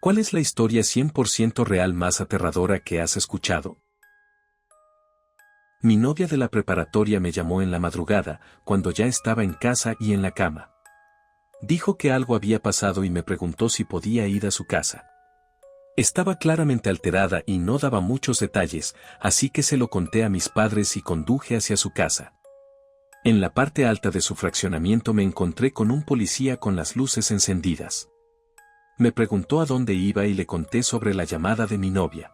¿Cuál es la historia 100% real más aterradora que has escuchado? Mi novia de la preparatoria me llamó en la madrugada, cuando ya estaba en casa y en la cama. Dijo que algo había pasado y me preguntó si podía ir a su casa. Estaba claramente alterada y no daba muchos detalles, así que se lo conté a mis padres y conduje hacia su casa. En la parte alta de su fraccionamiento me encontré con un policía con las luces encendidas. Me preguntó a dónde iba y le conté sobre la llamada de mi novia.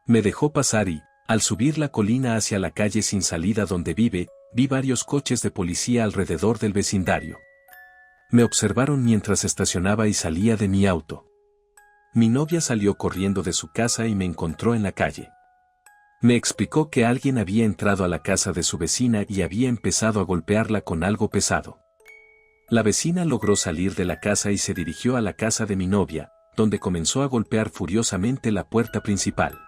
Me dejó pasar y, al subir la colina hacia la calle sin salida donde vive, vi varios coches de policía alrededor del vecindario. Me observaron mientras estacionaba y salía de mi auto. Mi novia salió corriendo de su casa y me encontró en la calle. Me explicó que alguien había entrado a la casa de su vecina y había empezado a golpearla con algo pesado. La vecina logró salir de la casa y se dirigió a la casa de mi novia, donde comenzó a golpear furiosamente la puerta principal.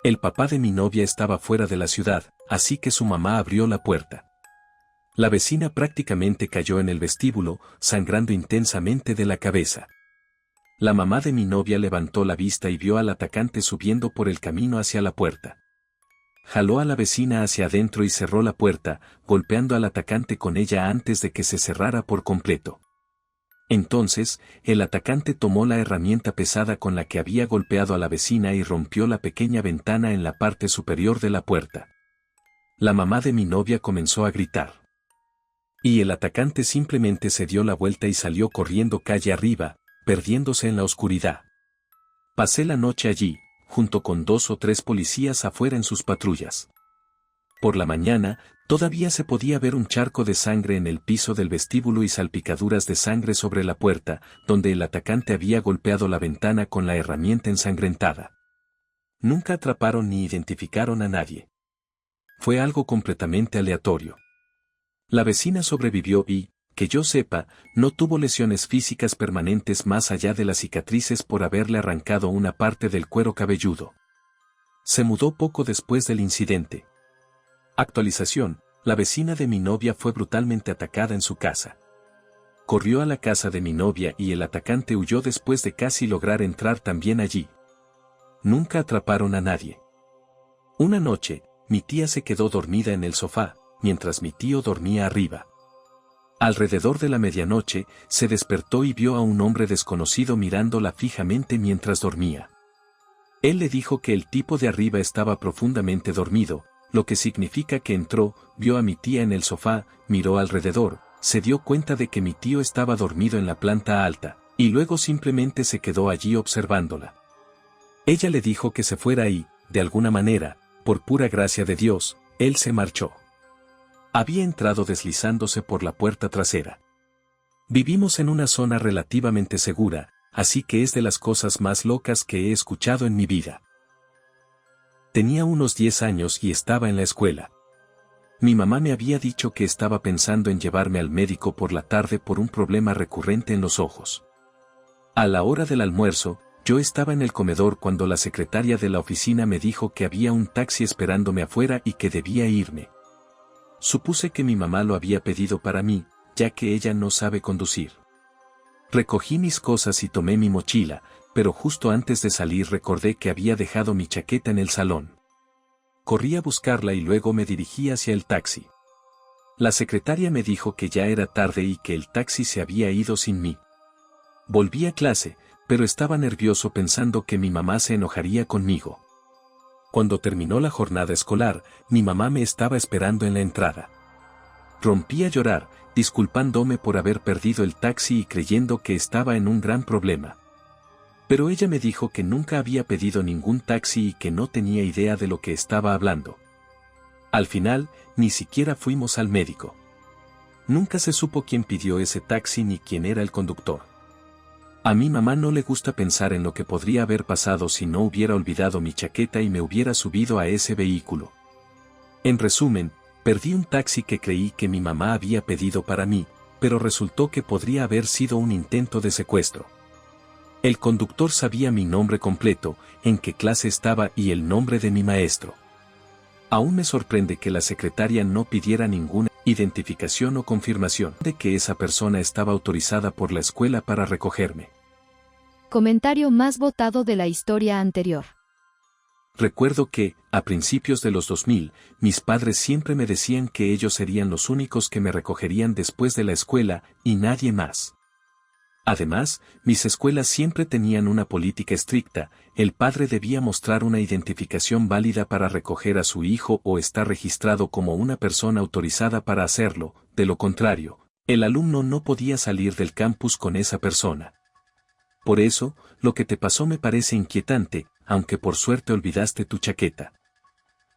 El papá de mi novia estaba fuera de la ciudad, así que su mamá abrió la puerta. La vecina prácticamente cayó en el vestíbulo, sangrando intensamente de la cabeza. La mamá de mi novia levantó la vista y vio al atacante subiendo por el camino hacia la puerta. Jaló a la vecina hacia adentro y cerró la puerta, golpeando al atacante con ella antes de que se cerrara por completo. Entonces, el atacante tomó la herramienta pesada con la que había golpeado a la vecina y rompió la pequeña ventana en la parte superior de la puerta. La mamá de mi novia comenzó a gritar. Y el atacante simplemente se dio la vuelta y salió corriendo calle arriba, perdiéndose en la oscuridad. Pasé la noche allí, junto con 2 o 3 policías afuera en sus patrullas. Por la mañana, todavía se podía ver un charco de sangre en el piso del vestíbulo y salpicaduras de sangre sobre la puerta, donde el atacante había golpeado la ventana con la herramienta ensangrentada. Nunca atraparon ni identificaron a nadie. Fue algo completamente aleatorio. La vecina sobrevivió y, que yo sepa, no tuvo lesiones físicas permanentes más allá de las cicatrices por haberle arrancado una parte del cuero cabelludo. Se mudó poco después del incidente. Actualización: la vecina de mi novia fue brutalmente atacada en su casa. Corrió a la casa de mi novia y el atacante huyó después de casi lograr entrar también allí. Nunca atraparon a nadie. Una noche, mi tía se quedó dormida en el sofá, mientras mi tío dormía arriba. Alrededor de la medianoche, se despertó y vio a un hombre desconocido mirándola fijamente mientras dormía. Él le dijo que el tipo de arriba estaba profundamente dormido, lo que significa que entró, vio a mi tía en el sofá, miró alrededor, se dio cuenta de que mi tío estaba dormido en la planta alta, y luego simplemente se quedó allí observándola. Ella le dijo que se fuera y, de alguna manera, por pura gracia de Dios, él se marchó. Había entrado deslizándose por la puerta trasera. Vivimos en una zona relativamente segura, así que es de las cosas más locas que he escuchado en mi vida. Tenía unos 10 años y estaba en la escuela. Mi mamá me había dicho que estaba pensando en llevarme al médico por la tarde por un problema recurrente en los ojos. A la hora del almuerzo, yo estaba en el comedor cuando la secretaria de la oficina me dijo que había un taxi esperándome afuera y que debía irme. Supuse que mi mamá lo había pedido para mí, ya que ella no sabe conducir. Recogí mis cosas y tomé mi mochila, pero justo antes de salir recordé que había dejado mi chaqueta en el salón. Corrí a buscarla y luego me dirigí hacia el taxi. La secretaria me dijo que ya era tarde y que el taxi se había ido sin mí. Volví a clase, pero estaba nervioso pensando que mi mamá se enojaría conmigo. Cuando terminó la jornada escolar, mi mamá me estaba esperando en la entrada. Rompí a llorar, disculpándome por haber perdido el taxi y creyendo que estaba en un gran problema. Pero ella me dijo que nunca había pedido ningún taxi y que no tenía idea de lo que estaba hablando. Al final, ni siquiera fuimos al médico. Nunca se supo quién pidió ese taxi ni quién era el conductor. A mi mamá no le gusta pensar en lo que podría haber pasado si no hubiera olvidado mi chaqueta y me hubiera subido a ese vehículo. En resumen, perdí un taxi que creí que mi mamá había pedido para mí, pero resultó que podría haber sido un intento de secuestro. El conductor sabía mi nombre completo, en qué clase estaba y el nombre de mi maestro. Aún me sorprende que la secretaria no pidiera ninguna identificación o confirmación de que esa persona estaba autorizada por la escuela para recogerme. Comentario más votado de la historia anterior. Recuerdo que, a principios de los 2000, mis padres siempre me decían que ellos serían los únicos que me recogerían después de la escuela, y nadie más. Además, mis escuelas siempre tenían una política estricta: el padre debía mostrar una identificación válida para recoger a su hijo o estar registrado como una persona autorizada para hacerlo, de lo contrario, el alumno no podía salir del campus con esa persona. Por eso, lo que te pasó me parece inquietante, aunque por suerte olvidaste tu chaqueta.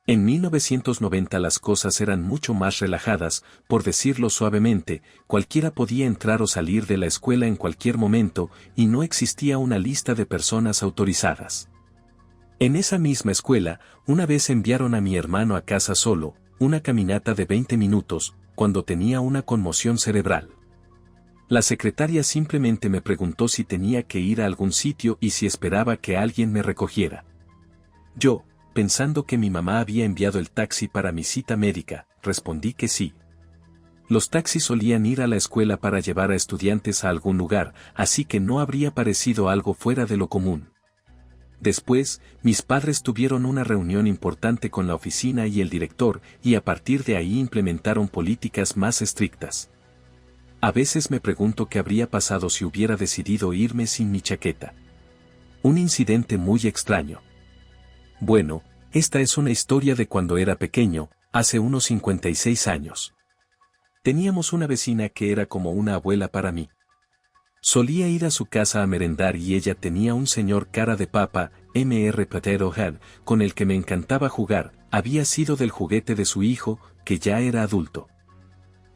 En 1990 las cosas eran mucho más relajadas, por decirlo suavemente, cualquiera podía entrar o salir de la escuela en cualquier momento, y no existía una lista de personas autorizadas. En esa misma escuela, una vez enviaron a mi hermano a casa solo, una caminata de 20 minutos, cuando tenía una conmoción cerebral. La secretaria simplemente me preguntó si tenía que ir a algún sitio y si esperaba que alguien me recogiera. Yo, pensando que mi mamá había enviado el taxi para mi cita médica, respondí que sí. Los taxis solían ir a la escuela para llevar a estudiantes a algún lugar, así que no habría parecido algo fuera de lo común. Después, mis padres tuvieron una reunión importante con la oficina y el director, y a partir de ahí implementaron políticas más estrictas. A veces me pregunto qué habría pasado si hubiera decidido irme sin mi chaqueta. Un incidente muy extraño. Bueno, esta es una historia de cuando era pequeño, hace unos 56 años. Teníamos una vecina que era como una abuela para mí. Solía ir a su casa a merendar y ella tenía un señor cara de papa, Mr. Potato Head, con el que me encantaba jugar. Había sido del juguete de su hijo, que ya era adulto.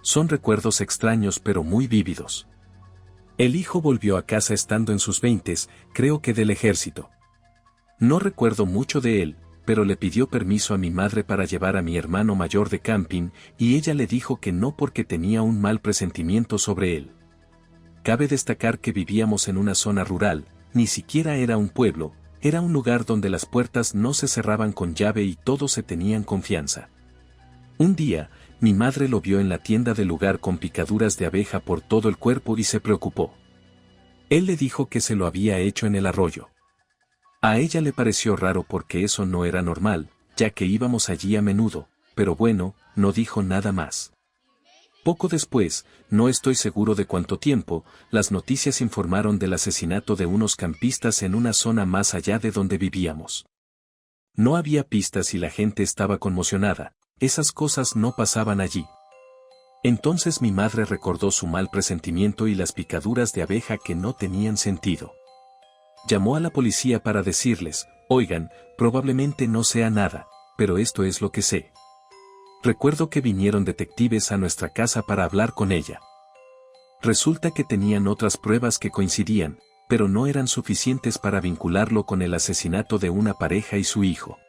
Son recuerdos extraños pero muy vívidos. El hijo volvió a casa estando en sus 20s, creo que del ejército. No recuerdo mucho de él, pero le pidió permiso a mi madre para llevar a mi hermano mayor de camping, y ella le dijo que no porque tenía un mal presentimiento sobre él. Cabe destacar que vivíamos en una zona rural, ni siquiera era un pueblo, era un lugar donde las puertas no se cerraban con llave y todos se tenían confianza. Un día, mi madre lo vio en la tienda del lugar con picaduras de abeja por todo el cuerpo y se preocupó. Él le dijo que se lo había hecho en el arroyo. A ella le pareció raro porque eso no era normal, ya que íbamos allí a menudo, pero bueno, no dijo nada más. Poco después, no estoy seguro de cuánto tiempo, las noticias informaron del asesinato de unos campistas en una zona más allá de donde vivíamos. No había pistas y la gente estaba conmocionada. Esas cosas no pasaban allí. Entonces mi madre recordó su mal presentimiento y las picaduras de abeja que no tenían sentido. Llamó a la policía para decirles: oigan, probablemente no sea nada, pero esto es lo que sé. Recuerdo que vinieron detectives a nuestra casa para hablar con ella. Resulta que tenían otras pruebas que coincidían, pero no eran suficientes para vincularlo con el asesinato de una pareja y su hijo.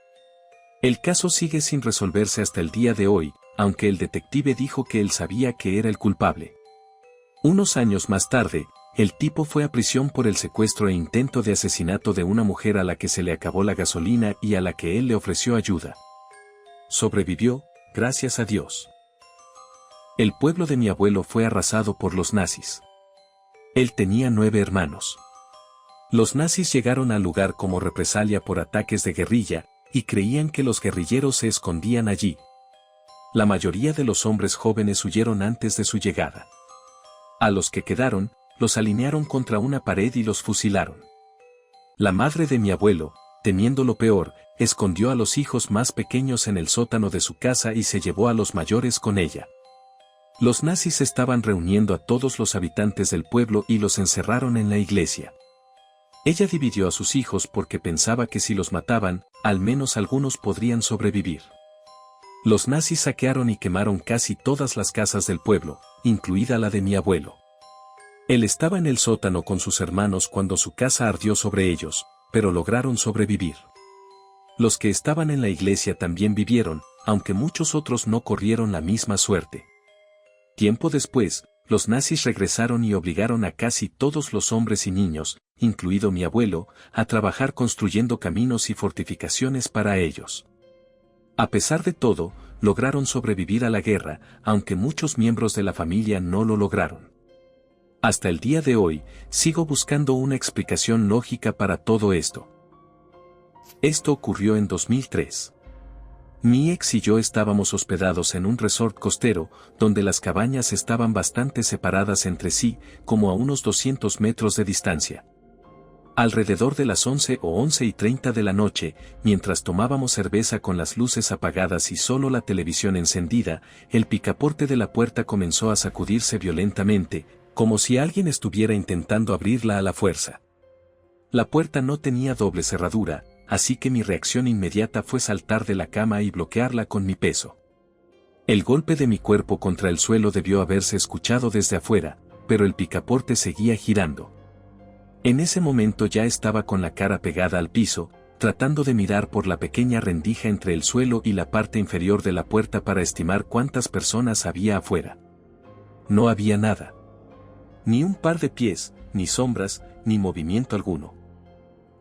El caso sigue sin resolverse hasta el día de hoy, aunque el detective dijo que él sabía que era el culpable. Unos años más tarde, el tipo fue a prisión por el secuestro e intento de asesinato de una mujer a la que se le acabó la gasolina y a la que él le ofreció ayuda. Sobrevivió, gracias a Dios. El pueblo de mi abuelo fue arrasado por los nazis. Él tenía 9 hermanos. Los nazis llegaron al lugar como represalia por ataques de guerrilla, y creían que los guerrilleros se escondían allí. La mayoría de los hombres jóvenes huyeron antes de su llegada. A los que quedaron, los alinearon contra una pared y los fusilaron. La madre de mi abuelo, temiendo lo peor, escondió a los hijos más pequeños en el sótano de su casa y se llevó a los mayores con ella. Los nazis estaban reuniendo a todos los habitantes del pueblo y los encerraron en la iglesia. Ella dividió a sus hijos porque pensaba que si los mataban, al menos algunos podrían sobrevivir. Los nazis saquearon y quemaron casi todas las casas del pueblo, incluida la de mi abuelo. Él estaba en el sótano con sus hermanos cuando su casa ardió sobre ellos, pero lograron sobrevivir. Los que estaban en la iglesia también vivieron, aunque muchos otros no corrieron la misma suerte. Tiempo después, los nazis regresaron y obligaron a casi todos los hombres y niños, incluido mi abuelo, a trabajar construyendo caminos y fortificaciones para ellos. A pesar de todo, lograron sobrevivir a la guerra, aunque muchos miembros de la familia no lo lograron. Hasta el día de hoy, sigo buscando una explicación lógica para todo esto. Esto ocurrió en 2003. Mi ex y yo estábamos hospedados en un resort costero, donde las cabañas estaban bastante separadas entre sí, como a unos 200 metros de distancia. Alrededor de las 11 o 11:30 de la noche, mientras tomábamos cerveza con las luces apagadas y solo la televisión encendida, el picaporte de la puerta comenzó a sacudirse violentamente, como si alguien estuviera intentando abrirla a la fuerza. La puerta no tenía doble cerradura, así que mi reacción inmediata fue saltar de la cama y bloquearla con mi peso. El golpe de mi cuerpo contra el suelo debió haberse escuchado desde afuera, pero el picaporte seguía girando. En ese momento ya estaba con la cara pegada al piso, tratando de mirar por la pequeña rendija entre el suelo y la parte inferior de la puerta para estimar cuántas personas había afuera. No había nada. Ni un par de pies, ni sombras, ni movimiento alguno.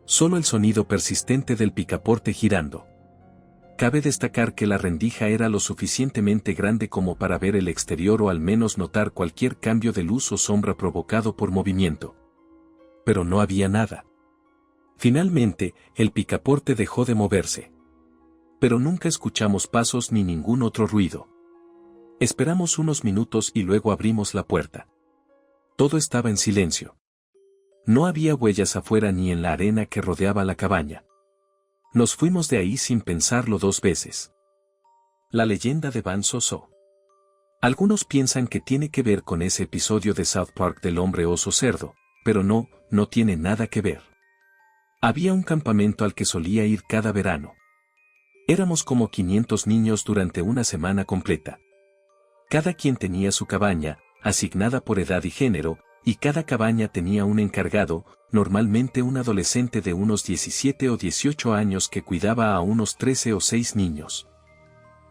Solo el sonido persistente del picaporte girando. Cabe destacar que la rendija era lo suficientemente grande como para ver el exterior o al menos notar cualquier cambio de luz o sombra provocado por movimiento. Pero no había nada. Finalmente, el picaporte dejó de moverse. Pero nunca escuchamos pasos ni ningún otro ruido. Esperamos unos minutos y luego abrimos la puerta. Todo estaba en silencio. No había huellas afuera ni en la arena que rodeaba la cabaña. Nos fuimos de ahí sin pensarlo dos veces. La leyenda de Ban So-So. Algunos piensan que tiene que ver con ese episodio de South Park del hombre oso cerdo, pero no tiene nada que ver. Había un campamento al que solía ir cada verano. Éramos como 500 niños durante una semana completa. Cada quien tenía su cabaña, asignada por edad y género, y cada cabaña tenía un encargado, normalmente un adolescente de unos 17 o 18 años que cuidaba a unos 13 o 6 niños.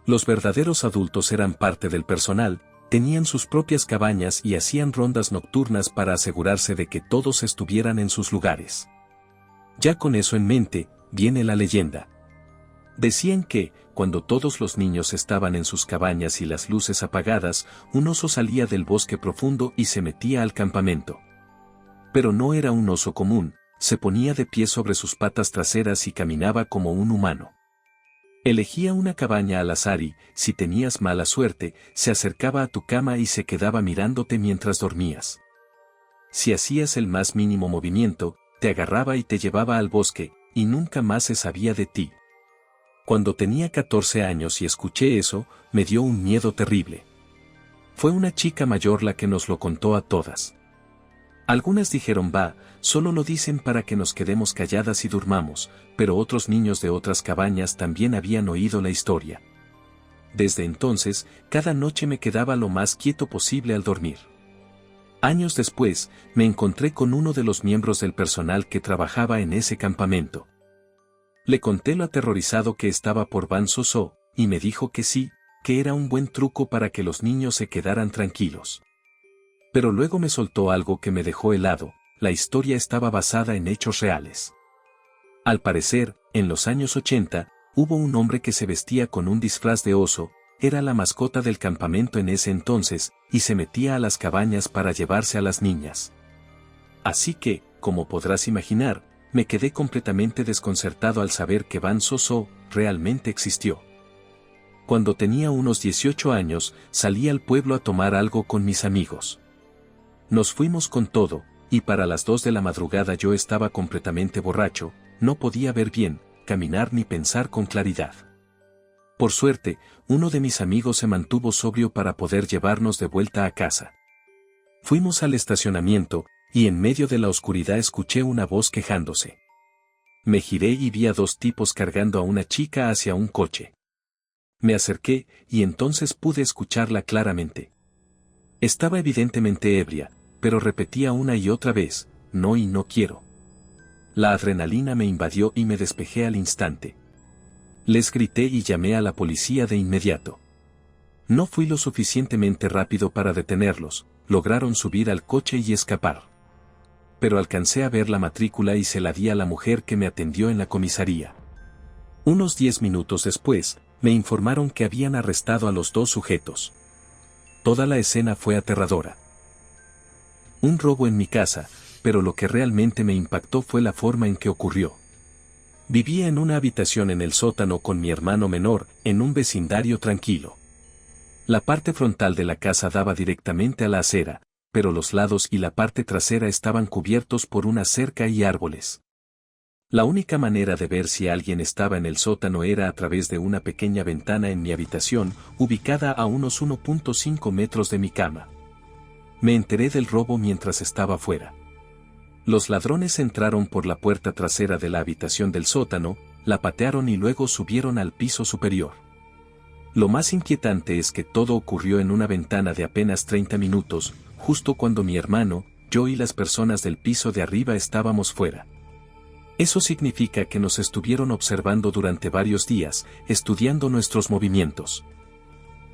Los verdaderos adultos eran parte del personal, tenían sus propias cabañas y hacían rondas nocturnas para asegurarse de que todos estuvieran en sus lugares. Ya con eso en mente, viene la leyenda. Decían que, cuando todos los niños estaban en sus cabañas y las luces apagadas, un oso salía del bosque profundo y se metía al campamento. Pero no era un oso común, se ponía de pie sobre sus patas traseras y caminaba como un humano. Elegía una cabaña al azar y, si tenías mala suerte, se acercaba a tu cama y se quedaba mirándote mientras dormías. Si hacías el más mínimo movimiento, te agarraba y te llevaba al bosque, y nunca más se sabía de ti. Cuando tenía 14 años y escuché eso, me dio un miedo terrible. Fue una chica mayor la que nos lo contó a todas. Algunas dijeron solo lo dicen para que nos quedemos calladas y durmamos, pero otros niños de otras cabañas también habían oído la historia. Desde entonces, cada noche me quedaba lo más quieto posible al dormir. Años después, me encontré con uno de los miembros del personal que trabajaba en ese campamento. Le conté lo aterrorizado que estaba por Ban So-So, y me dijo que sí, que era un buen truco para que los niños se quedaran tranquilos. Pero luego me soltó algo que me dejó helado. La historia estaba basada en hechos reales. Al parecer, en los años 80, hubo un hombre que se vestía con un disfraz de oso, era la mascota del campamento en ese entonces, y se metía a las cabañas para llevarse a las niñas. Así que, como podrás imaginar, me quedé completamente desconcertado al saber que Ban So-So realmente existió. Cuando tenía unos 18 años, salí al pueblo a tomar algo con mis amigos. Nos fuimos con todo, y para las 2 de la madrugada yo estaba completamente borracho, no podía ver bien, caminar ni pensar con claridad. Por suerte, uno de mis amigos se mantuvo sobrio para poder llevarnos de vuelta a casa. Fuimos al estacionamiento, y en medio de la oscuridad escuché una voz quejándose. Me giré y vi a 2 tipos cargando a una chica hacia un coche. Me acerqué, y entonces pude escucharla claramente. Estaba evidentemente ebria, pero repetía una y otra vez, no y no quiero. La adrenalina me invadió y me despejé al instante. Les grité y llamé a la policía de inmediato. No fui lo suficientemente rápido para detenerlos, lograron subir al coche y escapar. Pero alcancé a ver la matrícula y se la di a la mujer que me atendió en la comisaría. Unos 10 minutos después, me informaron que habían arrestado a los 2 sujetos. Toda la escena fue aterradora. Un robo en mi casa, pero lo que realmente me impactó fue la forma en que ocurrió. Vivía en una habitación en el sótano con mi hermano menor, en un vecindario tranquilo. La parte frontal de la casa daba directamente a la acera, pero los lados y la parte trasera estaban cubiertos por una cerca y árboles. La única manera de ver si alguien estaba en el sótano era a través de una pequeña ventana en mi habitación, ubicada a unos 1.5 metros de mi cama. Me enteré del robo mientras estaba fuera. Los ladrones entraron por la puerta trasera de la habitación del sótano, la patearon y luego subieron al piso superior. Lo más inquietante es que todo ocurrió en una ventana de apenas 30 minutos, justo cuando mi hermano, yo y las personas del piso de arriba estábamos fuera. Eso significa que nos estuvieron observando durante varios días, estudiando nuestros movimientos.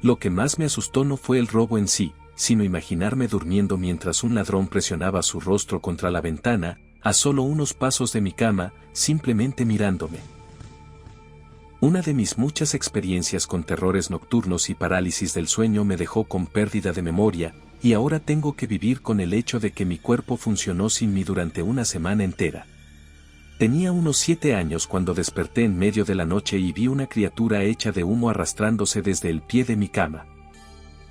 Lo que más me asustó no fue el robo en sí, sino imaginarme durmiendo mientras un ladrón presionaba su rostro contra la ventana, a solo unos pasos de mi cama, simplemente mirándome. Una de mis muchas experiencias con terrores nocturnos y parálisis del sueño me dejó con pérdida de memoria, y ahora tengo que vivir con el hecho de que mi cuerpo funcionó sin mí durante una semana entera. Tenía unos 7 años cuando desperté en medio de la noche y vi una criatura hecha de humo arrastrándose desde el pie de mi cama.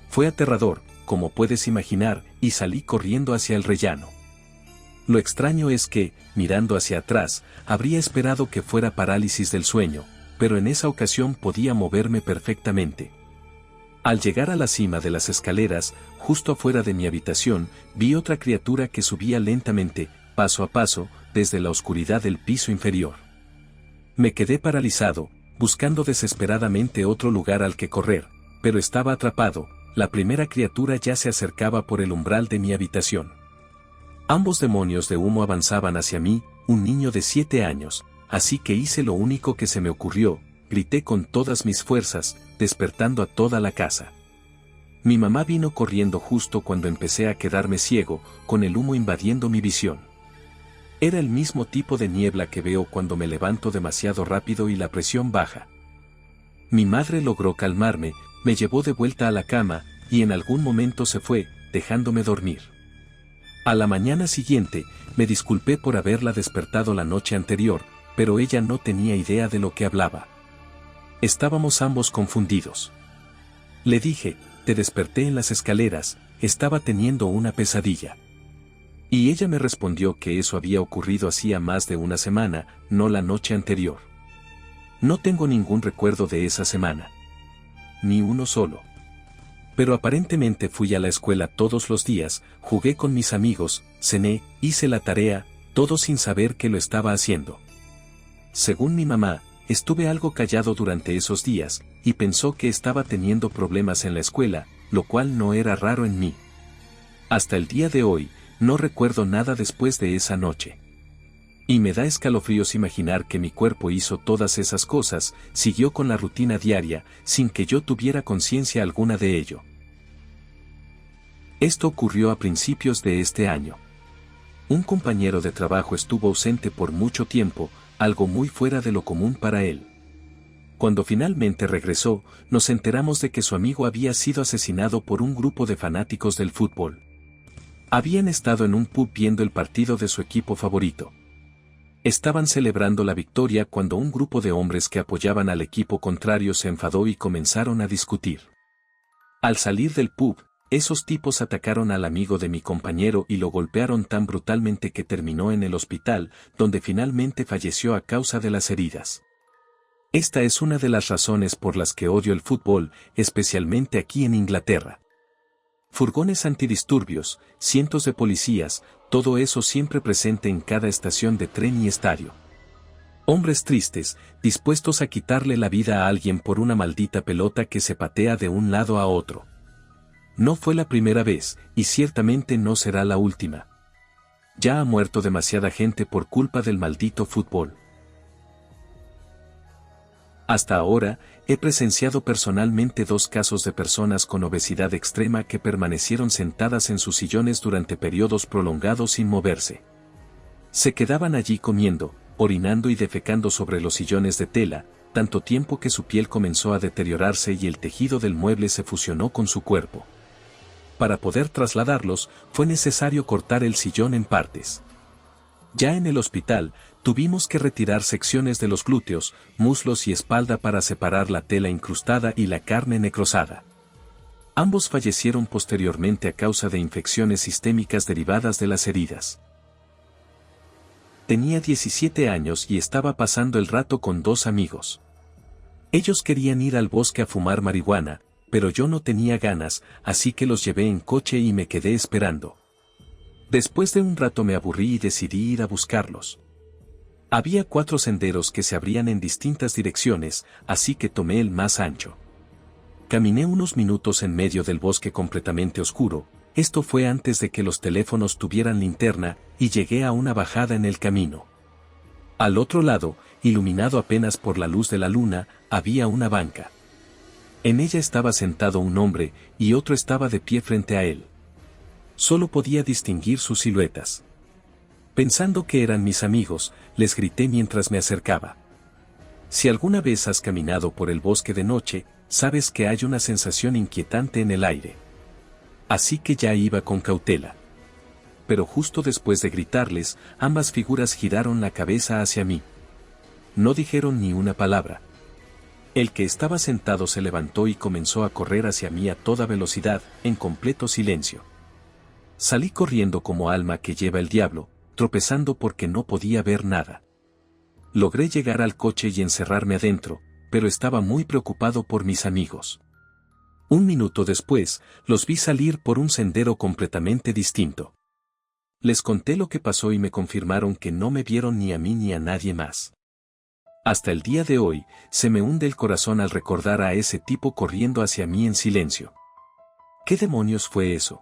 Fue aterrador, como puedes imaginar, y salí corriendo hacia el rellano. Lo extraño es que, mirando hacia atrás, habría esperado que fuera parálisis del sueño, pero en esa ocasión podía moverme perfectamente. Al llegar a la cima de las escaleras, justo afuera de mi habitación, vi otra criatura que subía lentamente, paso a paso, desde la oscuridad del piso inferior. Me quedé paralizado, buscando desesperadamente otro lugar al que correr, pero estaba atrapado. La primera criatura ya se acercaba por el umbral de mi habitación. Ambos demonios de humo avanzaban hacia mí, un niño de 7 años, así que hice lo único que se me ocurrió, grité con todas mis fuerzas, despertando a toda la casa. Mi mamá vino corriendo justo cuando empecé a quedarme ciego, con el humo invadiendo mi visión. Era el mismo tipo de niebla que veo cuando me levanto demasiado rápido y la presión baja. Mi madre logró calmarme, me llevó de vuelta a la cama, y en algún momento se fue, dejándome dormir. A la mañana siguiente, me disculpé por haberla despertado la noche anterior, pero ella no tenía idea de lo que hablaba. Estábamos ambos confundidos. Le dije, te desperté en las escaleras, estaba teniendo una pesadilla. Y ella me respondió que eso había ocurrido hacía más de una semana, no la noche anterior. No tengo ningún recuerdo de esa semana. Ni uno solo. Pero aparentemente fui a la escuela todos los días, jugué con mis amigos, cené, hice la tarea, todo sin saber que lo estaba haciendo. Según mi mamá, estuve algo callado durante esos días, y pensó que estaba teniendo problemas en la escuela, lo cual no era raro en mí. Hasta el día de hoy, no recuerdo nada después de esa noche. Y me da escalofríos imaginar que mi cuerpo hizo todas esas cosas, siguió con la rutina diaria, sin que yo tuviera conciencia alguna de ello. Esto ocurrió a principios de este año. Un compañero de trabajo estuvo ausente por mucho tiempo, algo muy fuera de lo común para él. Cuando finalmente regresó, nos enteramos de que su amigo había sido asesinado por un grupo de fanáticos del fútbol. Habían estado en un pub viendo el partido de su equipo favorito. Estaban celebrando la victoria cuando un grupo de hombres que apoyaban al equipo contrario se enfadó y comenzaron a discutir. Al salir del pub, esos tipos atacaron al amigo de mi compañero y lo golpearon tan brutalmente que terminó en el hospital, donde finalmente falleció a causa de las heridas. Esta es una de las razones por las que odio el fútbol, especialmente aquí en Inglaterra. Furgones antidisturbios, cientos de policías, todo eso siempre presente en cada estación de tren y estadio. Hombres tristes, dispuestos a quitarle la vida a alguien por una maldita pelota que se patea de un lado a otro. No fue la primera vez, y ciertamente no será la última. Ya ha muerto demasiada gente por culpa del maldito fútbol. Hasta ahora, he presenciado personalmente 2 casos de personas con obesidad extrema que permanecieron sentadas en sus sillones durante periodos prolongados sin moverse. Se quedaban allí comiendo, orinando y defecando sobre los sillones de tela, tanto tiempo que su piel comenzó a deteriorarse y el tejido del mueble se fusionó con su cuerpo. Para poder trasladarlos, fue necesario cortar el sillón en partes. Ya en el hospital, tuvimos que retirar secciones de los glúteos, muslos y espalda para separar la tela incrustada y la carne necrosada. Ambos fallecieron posteriormente a causa de infecciones sistémicas derivadas de las heridas. Tenía 17 años y estaba pasando el rato con 2 amigos. Ellos querían ir al bosque a fumar marihuana, pero yo no tenía ganas, así que los llevé en coche y me quedé esperando. Después de un rato me aburrí y decidí ir a buscarlos. Había 4 senderos que se abrían en distintas direcciones, así que tomé el más ancho. Caminé unos minutos en medio del bosque completamente oscuro, esto fue antes de que los teléfonos tuvieran linterna, y llegué a una bajada en el camino. Al otro lado, iluminado apenas por la luz de la luna, había una banca. En ella estaba sentado un hombre, y otro estaba de pie frente a él. Solo podía distinguir sus siluetas. Pensando que eran mis amigos, les grité mientras me acercaba. Si alguna vez has caminado por el bosque de noche, sabes que hay una sensación inquietante en el aire. Así que ya iba con cautela. Pero justo después de gritarles, ambas figuras giraron la cabeza hacia mí. No dijeron ni una palabra. El que estaba sentado se levantó y comenzó a correr hacia mí a toda velocidad, en completo silencio. Salí corriendo como alma que lleva el diablo, tropezando porque no podía ver nada. Logré llegar al coche y encerrarme adentro, pero estaba muy preocupado por mis amigos. Un minuto después, los vi salir por un sendero completamente distinto. Les conté lo que pasó y me confirmaron que no me vieron ni a mí ni a nadie más. Hasta el día de hoy, se me hunde el corazón al recordar a ese tipo corriendo hacia mí en silencio. ¿Qué demonios fue eso?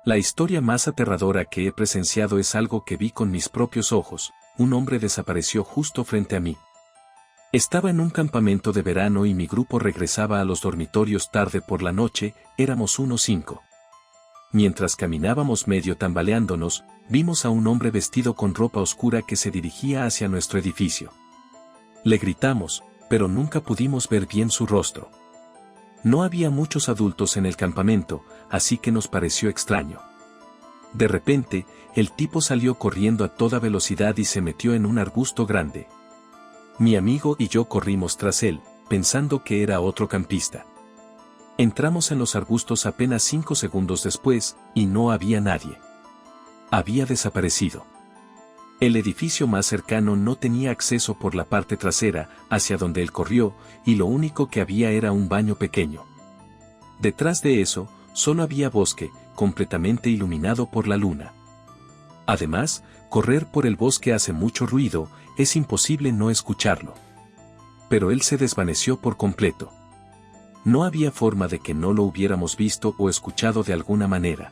La historia más aterradora que he presenciado es algo que vi con mis propios ojos. Un hombre desapareció justo frente a mí. Estaba en un campamento de verano y mi grupo regresaba a los dormitorios tarde por la noche, éramos unos 5. Mientras caminábamos medio tambaleándonos, vimos a un hombre vestido con ropa oscura que se dirigía hacia nuestro edificio. Le gritamos, pero nunca pudimos ver bien su rostro. No había muchos adultos en el campamento, así que nos pareció extraño. De repente, el tipo salió corriendo a toda velocidad y se metió en un arbusto grande. Mi amigo y yo corrimos tras él, pensando que era otro campista. Entramos en los arbustos apenas 5 segundos después, y no había nadie. Había desaparecido. El edificio más cercano no tenía acceso por la parte trasera, hacia donde él corrió, y lo único que había era un baño pequeño. Detrás de eso, solo había bosque, completamente iluminado por la luna. Además, correr por el bosque hace mucho ruido, es imposible no escucharlo. Pero él se desvaneció por completo. No había forma de que no lo hubiéramos visto o escuchado de alguna manera.